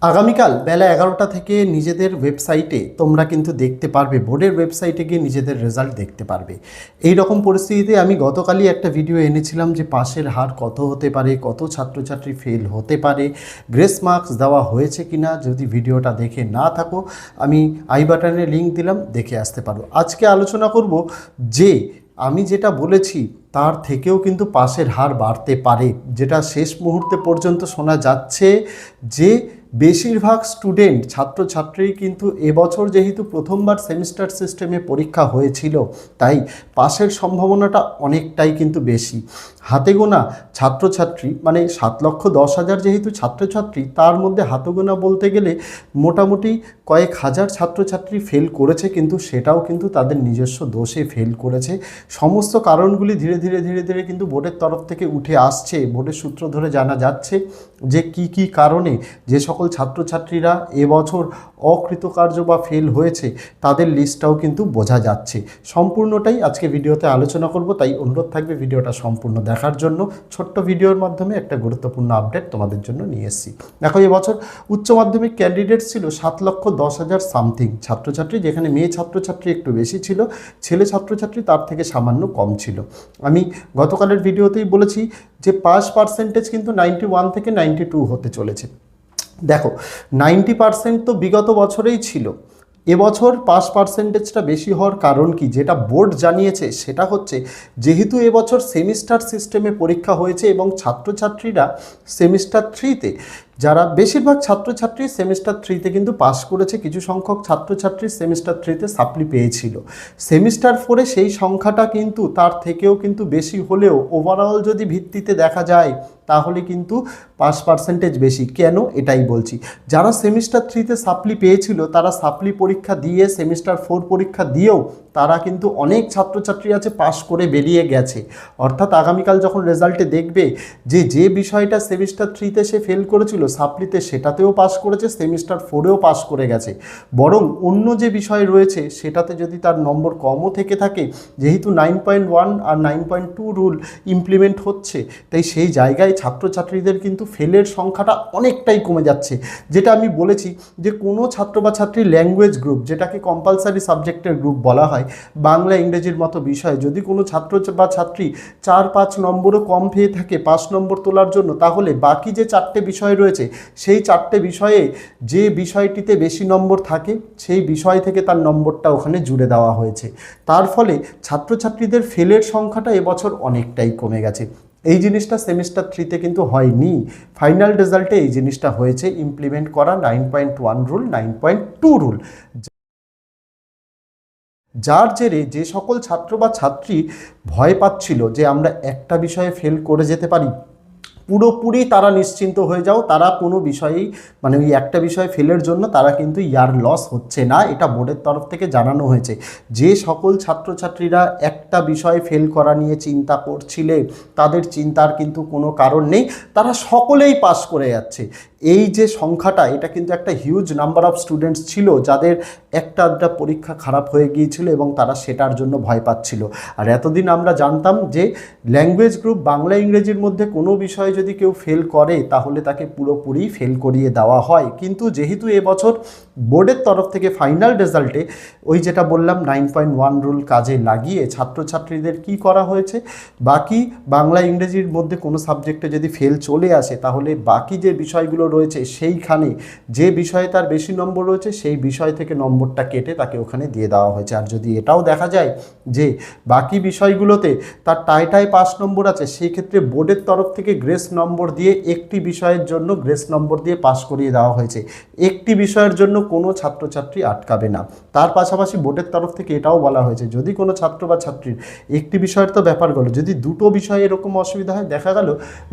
আগামীকাল বেলা 11টা থেকে নিজেদের ওয়েবসাইটে তোমরা কিন্তু দেখতে পারবে, বোর্ডের ওয়েবসাইটে গিয়ে নিজেদের রেজাল্ট দেখতে পারবে। এই রকম পরিস্থিতিতে আমি গতকালই একটা ভিডিও এনেছিলাম যে পাশের হার কত হতে পারে, কত ছাত্রছাত্রী ফেল হতে পারে, গ্রেস মার্কস দেওয়া হয়েছে কিনা। যদি ভিডিওটা দেখে না থাকো আমি আই বাটনে লিঙ্ক দিলাম, দেখে আসতে পারো। আজকে আলোচনা করব যে আমি যেটা বলেছি তার থেকেও কিন্তু পাশের হার বাড়তে পারে, যেটা শেষ মুহূর্তে পর্যন্ত শোনা যাচ্ছে যে বেশিরভাগ স্টুডেন্ট ছাত্রছাত্রী কিন্তু এবছর যেহেতু প্রথমবার সেমিস্টার সিস্টেমে পরীক্ষা হয়েছিল, তাই পাশের সম্ভাবনাটা অনেকটাই কিন্তু বেশি। হাতে গোনা ছাত্রছাত্রী মানে 7,10,000 যেহেতু ছাত্রছাত্রী, তার মধ্যে হাতে গোনা বলতে গেলে মোটামুটি কয়েক হাজার ছাত্রছাত্রী ফেল করেছে, কিন্তু সেটাও কিন্তু তাদের নিজস্ব দোষে ফেল করেছে। সমস্ত কারণগুলি ধীরে ধীরে কিন্তু বোর্ডের তরফ থেকে উঠে আসছে, বোর্ডের সূত্র ধরে জানা যাচ্ছে যে কি কারণে যে সকল ছাত্রছাত্রীরা এবছর অকৃতকার্য বা ফেল হয়েছে তাদের লিস্টটাও কিন্তু বোঝা যাচ্ছে। সম্পূর্ণটাই আজকে ভিডিওতে আলোচনা করব, তাই অনুরোধ থাকবে ভিডিওটা সম্পূর্ণ দেখার জন্য। ছোট্ট ভিডিওর মাধ্যমে একটা গুরুত্বপূর্ণ আপডেট তোমাদের জন্য নিয়ে এসেছি। দেখো, এবছর উচ্চ মাধ্যমিক ক্যান্ডিডেট ছিল 7,10,000 সামথিং ছাত্রছাত্রী, যেখানে মেয়ে ছাত্রছাত্রী একটু বেশি ছিল, ছেলে ছাত্রছাত্রী তার থেকে সামান্য কম ছিল। আমি গতকালের ভিডিওতেই বলেছি যে পাস পার্সেন্টেজ কিন্তু 91 থেকে 92 হতে চলেছে। দেখো, 90% তো বিগত বছরেই ছিল, এবছর পাস পার্সেন্টেজটা বেশি হওয়ার কারণ কি, যেটা বোর্ড জানিয়েছে সেটা হচ্ছে যেহেতু এবছর সেমিস্টার সিস্টেমে পরীক্ষা হয়েছে এবং ছাত্রছাত্রীরা সেমিস্টার 3-তে, যারা বেশিরভাগ ছাত্রছাত্রী সেমিস্টার 3-তে কিন্তু পাস করেছে, কিছু সংখ্যক ছাত্রছাত্রী সেমিস্টার 3-তে সাপ্লি পেয়েছিল। সেমিস্টার 4-এ সেই সংখ্যাটা কিন্তু তার থেকেও কিন্তু বেশি হলেও ওভারঅল যদি ভিত্তিতে দেখা যায় তাহলে কিন্তু পাস পার্সেন্টেজ বেশি। কেন এটাই বলছি, যারা সেমিস্টার 3-তে সাপ্লি পেয়েছিল তারা সাপ্লি পরীক্ষা দিয়ে সেমিস্টার 4 পরীক্ষা দিয়েও তারা কিন্তু অনেক ছাত্রছাত্রী আছে পাস করে বেরিয়ে গেছে। অর্থাৎ আগামীকাল যখন রেজাল্টে দেখবে যে বিষয়টা সেমিস্টার 3-তে সে ফেল করেছিল সাপ্লিতে সেটাতেও পাস করেছে, সেমিস্টার 4-এও পাস করে গেছে। বরং অন্য যে বিষয় রয়েছে সেটাতে যদি তার নম্বর কমও থেকে থাকে, যেহেতু 9.1 আর 9.2 রুল ইমপ্লিমেন্ট হচ্ছে, তাই সেই জায়গায় ছাত্রছাত্রীদের কিন্তু ফেলের সংখ্যাটা অনেকটাই কমে যাচ্ছে। যেটা আমি বলেছি যে কোনো ছাত্র বা ছাত্রী ল্যাঙ্গুয়েজ গ্রুপ, যেটাকে কম্পালসারি সাবজেক্টের গ্রুপ বলা হয়, বাংলা ইংরেজির মতো বিষয়ে যদি কোনো ছাত্র বা ছাত্রী 4-5 নম্বরও কম পেয়ে থাকে 5 নম্বর তোলার জন্য, তাহলে বাকি যে 4টে বিষয় রয়েছে সেই 4টে বিষয়ে যে বিষয়টিতে বেশি নম্বর থাকে সেই বিষয় থেকে তার নম্বরটা ওখানে জুড়ে দেওয়া হয়েছে। তার ফলে ছাত্রছাত্রীদের ফেলের সংখ্যাটা এবছর অনেকটাই কমে গেছে। এই জিনিসটা সেমিস্টার 3-তে কিন্তু হয়নি, ফাইনাল রেজাল্টে এই জিনিসটা হয়েছে, ইমপ্লিমেন্ট করা 9.1 রুল, 9.2 রুল। যার জেরে যে সকল ছাত্র বা ছাত্রী ভয় পাচ্ছিল যে আমরা একটা বিষয়ে ফেল করে যেতে পারি, পুরোপুরি তারা নিশ্চিন্ত হয়ে যাও, তারা কোনো বিষয়েই মানে ওই একটা বিষয় ফেলের জন্য তারা কিন্তু ইয়ার লস হচ্ছে না, এটা বোর্ডের তরফ থেকে জানানো হয়েছে। যে সকল ছাত্রছাত্রীরা একটা বিষয় ফেল করা নিয়ে চিন্তা করছিলে তাদের চিন্তার কিন্তু কোনো কারণ নেই, তারা সকলেই পাস করে যাচ্ছে। এই যে সংখ্যাটা, এটা কিন্তু একটা হিউজ নাম্বার অফ স্টুডেন্টস ছিল যাদের একটা আধটা পরীক্ষা খারাপ হয়ে গিয়েছিল এবং তারা সেটার জন্য ভয় পাচ্ছিল। আর এতদিন আমরা জানতাম যে ল্যাঙ্গুয়েজ গ্রুপ বাংলা ইংরেজির মধ্যে কোনো বিষয়ে যদি কেউ ফেল করে তাহলে তাকে পুরোপুরি ফেল করিয়ে দেওয়া হয়। কিন্তু যেহেতু এবছর বোর্ডের তরফ থেকে ফাইনাল রেজাল্টে ওই যেটা বললাম 9.1 রুল কাজে লাগিয়ে ছাত্রছাত্রীদের কি করা হয়েছে, বাকি বাংলা ইংরেজির মধ্যে কোনো সাবজেক্টে যদি ফেল চলে আসে তাহলে বাকি যে বিষয়গুলো রয়েছে সেইখানে যে বিষয়ে তার বেশি নম্বর রয়েছে সেই বিষয় থেকে নম্বরটা কেটে তাকে ওখানে দিয়ে দেওয়া হয়েছে। আর যদি এটাও দেখা যায় যে বাকি বিষয়গুলোতে তার টাই পাস নম্বর আছে, সেই ক্ষেত্রে বোর্ডের তরফ থেকে গ্রেস নম্বর দিয়ে একটি বিষয়ের জন্য গ্রেস নম্বর দিয়ে পাস করিয়ে দেওয়া হয়েছে। একটি বিষয়ের জন্য কোনো ছাত্রছাত্রী আটকাবে না। তার পাশাপাশি বোর্ডের তরফ থেকে এটাও বলা হয়েছে যদি কোনো ছাত্র বা ছাত্রীর একটি বিষয়ের তো ব্যাপার গেল, যদি দুটো বিষয়ে এরকম অসুবিধা হয়, দেখা গেল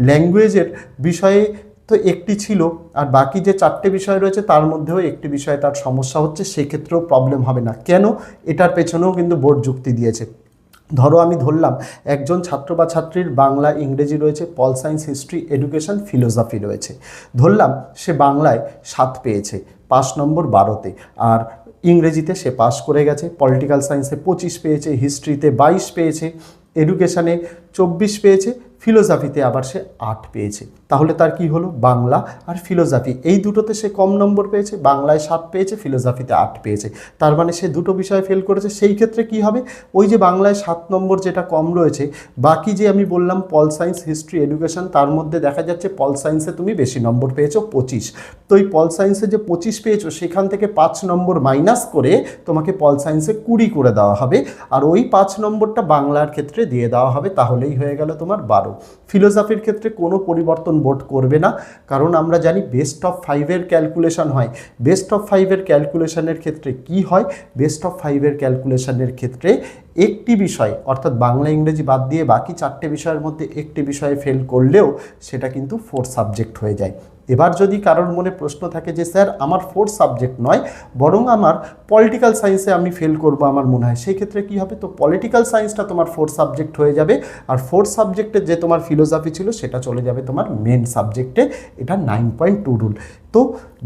ল্যাঙ্গুয়েজের বিষয়ে তো একটি ছিল আর বাকি যে 4টে বিষয় রয়েছে তার মধ্যেও একটি বিষয়ে তার সমস্যা হচ্ছে, সেক্ষেত্রেও প্রবলেম হবে না। কেন, এটার পেছনেও কিন্তু বোর্ড যুক্তি দিয়েছে। ধরো আমি ধরলাম একজন ছাত্র বা ছাত্রীর বাংলা ইংরেজি রয়েছে, pol science history education philosophy রয়েছে, ধরলাম সে বাংলায় 7 পেয়েছে 5 নম্বর 12-তে, আর ইংরেজিতে সে পাস করে গেছে, পলিটিক্যাল সায়েন্সে 25 পেয়েছে, হিস্ট্রিতে 22 পেয়েছে, এডুকেশানে 24 পেয়েছে, ফিলোসফিতে আবার সে 8 পেয়েছে। তাহলে তার কি হলো, বাংলা আর ফিলোসফি এই দুটোতে সে কম নম্বর পেয়েছে, বাংলায় 7 পেয়েছে, ফিলোসফিতে 8 পেয়েছে, তার মানে সে দুটো বিষয়ে ফেল করেছে। সেই ক্ষেত্রে কি হবে, ওই যে বাংলায় 7 নম্বর যেটা কম রয়েছে, বাকি যে আমি বললাম পল সায়েন্স, হিস্ট্রি, এডুকেশন, তার মধ্যে দেখা যাচ্ছে পল সায়েন্সে তুমি বেশি নম্বর পেয়েছো 25, তো এই পল সায়েন্সে যে 25 পেয়েছো সেখান থেকে 5 নম্বর মাইনাস করে তোমাকে পল সায়েন্সে 20 করে দেওয়া হবে, আর ওই 5 নম্বরটা বাংলার ক্ষেত্রে দিয়ে দেওয়া হবে, তাহলেই হয়ে গেল তোমার 12। ফিলোসফির ক্ষেত্রে কোনো পরিবর্তন বোর্ড করবে না, কারণ আমরা জানি বেস্ট অফ 5-এর ক্যালকুলেশন হয়। বেস্ট অফ 5-এর ক্যালকুলেশনের ক্ষেত্রে কি হয়, বেস্ট অফ 5-এর ক্যালকুলেশনের ক্ষেত্রে একটি বিষয় অর্থাৎ বাংলা ইংরেজি বাদ দিয়ে বাকি 4টে বিষয়ের মধ্যে একটি বিষয়ে ফেল করলেও সেটা কিন্তু 4 সাবজেক্ট হয়ে যায়। এবার যদি কারোর মনে প্রশ্ন থাকে যে স্যার আমার 4 সাবজেক্ট নয়, বরং আমার পলিটিক্যাল সায়েন্সে আমি ফেল করব আমার মনে হয়, সেই ক্ষেত্রে কী হবে, তো পলিটিক্যাল সায়েন্সটা তোমার 4 সাবজেক্ট হয়ে যাবে, আর 4 সাবজেক্টে যে তোমার ফিলোসফি ছিল সেটা চলে যাবে তোমার মেন সাবজেক্টে। এটা 9.2 রুল। তো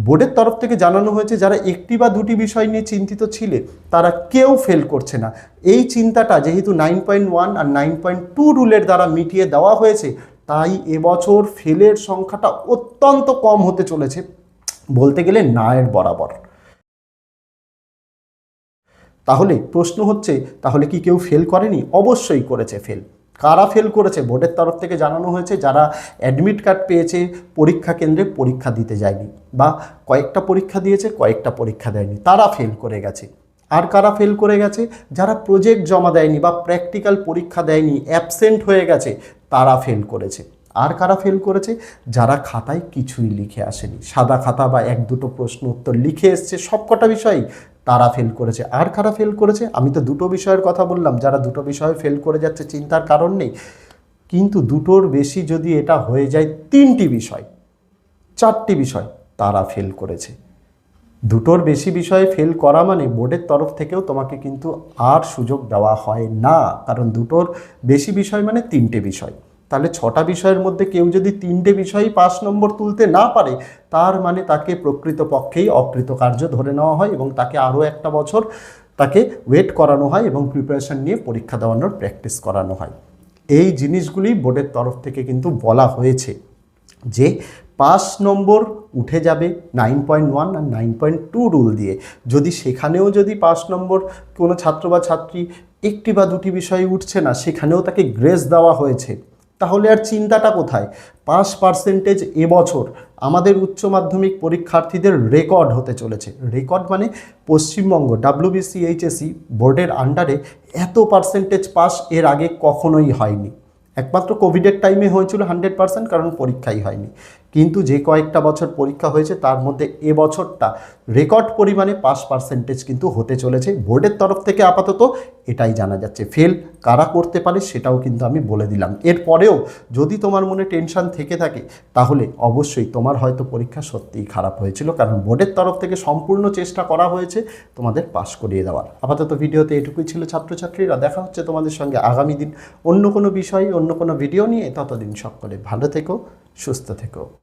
বোর্ডের তরফ থেকে জানানো হয়েছে যারা একটি বা দুটি বিষয় নিয়ে চিন্তিত ছিলে তারা কেউ ফেল করছে না। এই চিন্তাটা যেহেতু 9.1 আর 9.2 রুলের দ্বারা মিটিয়ে দেওয়া হয়েছে, তাই এবছর ফেলের সংখ্যাটা অত্যন্ত কম হতে চলেছে, বলতে গেলে নায়ের বরাবর। তাহলে প্রশ্ন হচ্ছে, তাহলে কি কেউ ফেল করেনি? অবশ্যই করেছে ফেল। কারা ফেল করেছে? বোর্ডের তরফ থেকে জানানো হয়েছে যারা অ্যাডমিট কার্ড পেয়েছে, পরীক্ষা কেন্দ্রে পরীক্ষা দিতে যায়নি, বা কয়েকটা পরীক্ষা দিয়েছে কয়েকটা পরীক্ষা দেয়নি, তারা ফেল করে গেছে। আর কারা ফেল করে গেছে? যারা প্রজেক্ট জমা দেয়নি বা প্র্যাকটিক্যাল পরীক্ষা দেয়নি, অ্যাবসেন্ট হয়ে গেছে, তারা ফেল করেছে। আর কারা ফেল করেছে? যারা খাতায় কিছুই লিখে আসেনি, সাদা খাতা বা 1-2 প্রশ্ন উত্তর লিখে এসছে সবকটা বিষয়ই, তারা ফেল করেছে। আর কারা ফেল করেছে? আমি তো দুটো বিষয়ের কথা বললাম, যারা দুটো বিষয়ে ফেল করে যাচ্ছে চিন্তার কারণ নেই, কিন্তু দুটোর বেশি যদি এটা হয়ে যায় 3টি বিষয়, 4টি বিষয়, তারা ফেল করেছে। দুটোর বেশি বিষয়ে ফেল করা মানে বোর্ডের তরফ থেকেও তোমাকে কিন্তু আর সুযোগ দেওয়া হয় না, কারণ দুটোর বেশি বিষয় মানে 3টে বিষয়। তাহলে 6টা বিষয়ের মধ্যে কেউ যদি 3টে বিষয়ই 5 নম্বর তুলতে না পারে, তার মানে তাকে প্রকৃতপক্ষেই অকৃতকার্য ধরে নেওয়া হয় এবং তাকে আরও একটা বছর তাকে ওয়েট করানো হয় এবং প্রিপারেশন নিয়ে পরীক্ষা দেওয়ানোর প্র্যাকটিস করানো হয়। এই জিনিসগুলি বোর্ডের তরফ থেকে কিন্তু বলা হয়েছে যে 5 নম্বর উঠে যাবে 9.1 আর 9.2 রুল দিয়ে। যদি সেখানেও যদি 5 নম্বর কোনো ছাত্র বা ছাত্রী একটি বা দুটি বিষয়ে উঠছে না, সেখানেও তাকে গ্রেস দেওয়া হয়েছে, তাহলে আর চিন্তাটা কোথায়? 5% এবছর আমাদের উচ্চ মাধ্যমিক পরীক্ষার্থীদের রেকর্ড হতে চলেছে। রেকর্ড মানে পশ্চিমবঙ্গ WBC HSC বোর্ডের আন্ডারে এত পার্সেন্টেজ পাস এর আগে কখনোই হয়নি। একমাত্র কোভিডের টাইমে হয়েছিল 100%, কারণ পরীক্ষাই হয়নি, কিন্তু যে কয়েকটা বছর পরীক্ষা হয়েছে তার মধ্যে এবছরটা রেকর্ড পরিমাণে 5% কিন্তু হতে চলেছে। বোর্ডের তরফ থেকে আপাতত এটাই জানা যাচ্ছে। ফেল কারা করতে পারে সেটাও কিন্তু আমি বলে দিলাম। এরপরেও যদি তোমার মনে টেনশন থেকে থাকে, তাহলে অবশ্যই তোমার হয়তো পরীক্ষা সত্যিই খারাপ হয়েছিল, কারণ বোর্ডের তরফ থেকে সম্পূর্ণ চেষ্টা করা হয়েছে তোমাদের পাস করিয়ে দেওয়ার। আপাতত ভিডিওতে এটুকুই ছিল ছাত্রছাত্রীরা। দেখা হচ্ছে তোমাদের সঙ্গে আগামী দিন অন্য কোনো বিষয়ে, অন্য কোনো ভিডিও নিয়ে। ততদিন সকলে ভালো থেকো, সুস্থ থেকো।